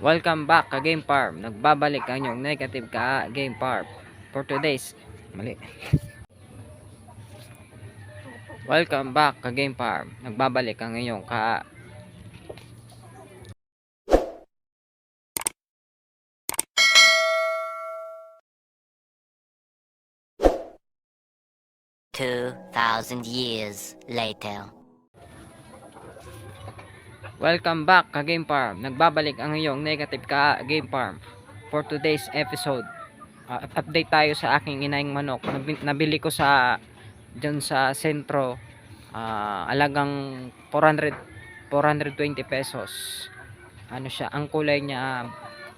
Welcome back ka Game Farm. Nagbabalik ang inyong negative ka Game Farm. For today's mali. Welcome back ka Game Farm. Nagbabalik ang inyong ka 2,000 years later. Welcome back ka Game Farm. Nagbabalik ang iyong negative ka Game Farm. For today's episode, update tayo sa aking inaing manok. Nabili ko sa dyan sa sentro, alagang 420 pesos. Ano siya, ang kulay niya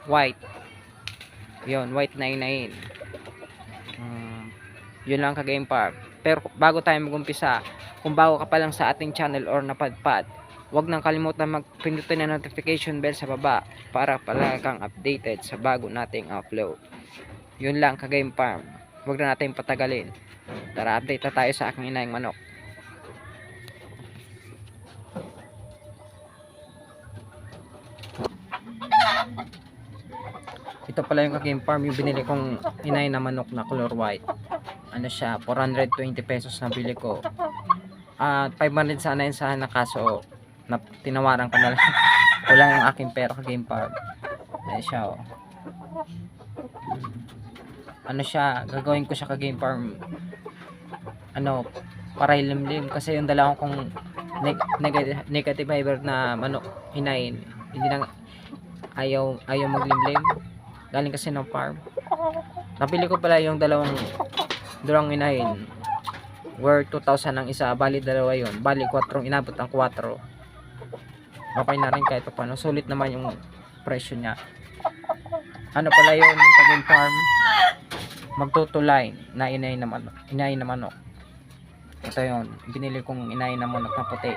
white. Yon, white 99. Yun lang ka Game Farm. Pero bago tayo mag-umpisa, kung bago ka pa lang sa ating channel or napadpad, huwag nang kalimutan magpindutin na notification bell sa baba para pala kang updated sa bago nating upload. Yun lang ka Game Farm. Huwag na natin patagalin. Tara, update na tayo sa aking inaing manok. Ito pala yung ka-Game Farm, yung binili kong inay na manok na color white. Ano siya, 420 pesos na bili ko. 500 sana yun sana, kaso na tinawaran ko na lang. Kulang yung aking pera ka-Game Farm. Ayan siya, oh. Ano siya, gagawin ko siya ka-Game Farm, ano, para ilimlim. Kasi yung dala kong negative fiber na manok, inay, hindi na, ayaw maglimlim. Galing kasi ng farm. Napili ko pala yung dalawang inahin. Worth 2,000 ang isa. Bali dalawa yun. Bali 4, inabot ang 4. Okay na rin kahit pa paano. Sulit naman yung presyo niya. Ano pala yun? Pag farm, magtutulay na inahin na manok. Ito yun. Binili kong inahin na manok na puti.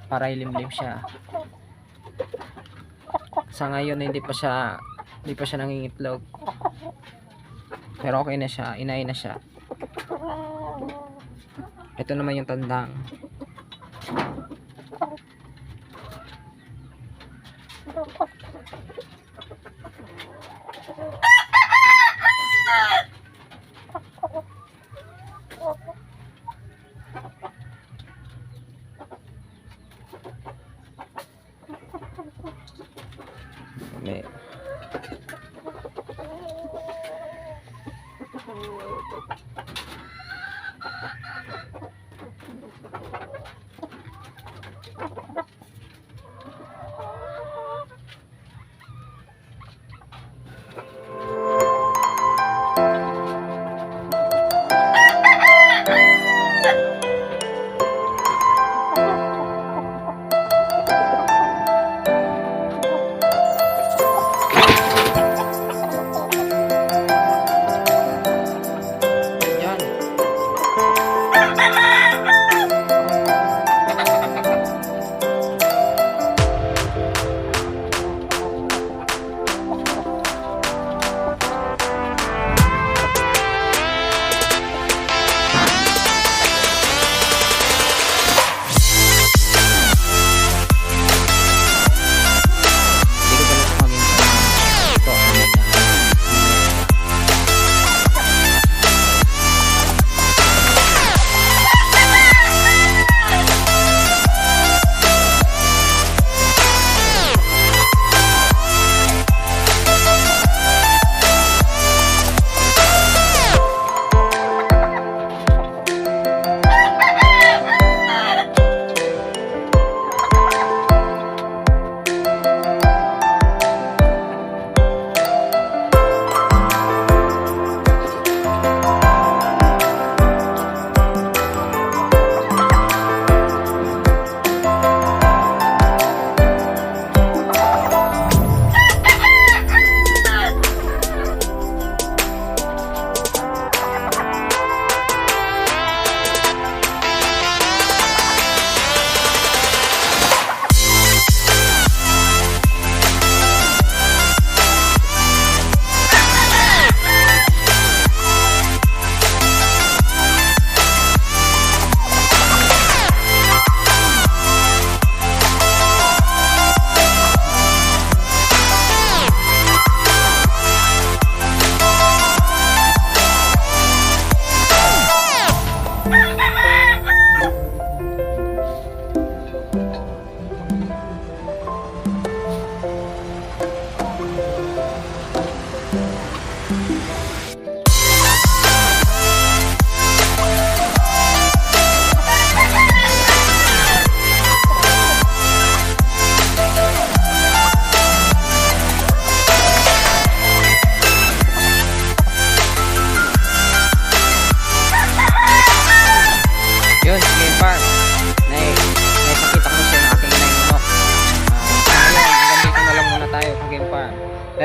Para ilimlim siya. Sa ngayon hindi pa siya nangingitlog. Pero okay na siya, inay na siya. Ito naman yung tandang. May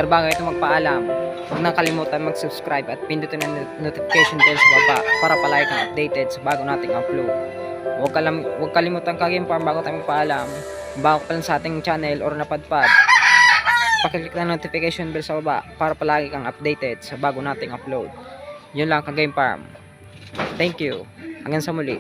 Pero bago ito magpaalam, huwag nang kalimutan mag-subscribe at pindutin ang notification bell sa baba para palagi kang updated sa bago nating upload. Huwag kalimutan ka-game farm bago tayo magpaalam. Bago pa lang sa ating channel or napadpad, pakiclick na notification bell sa baba para palagi kang updated sa bago nating upload. Yun lang ka-game farm. Thank you. Hanggang sa muli.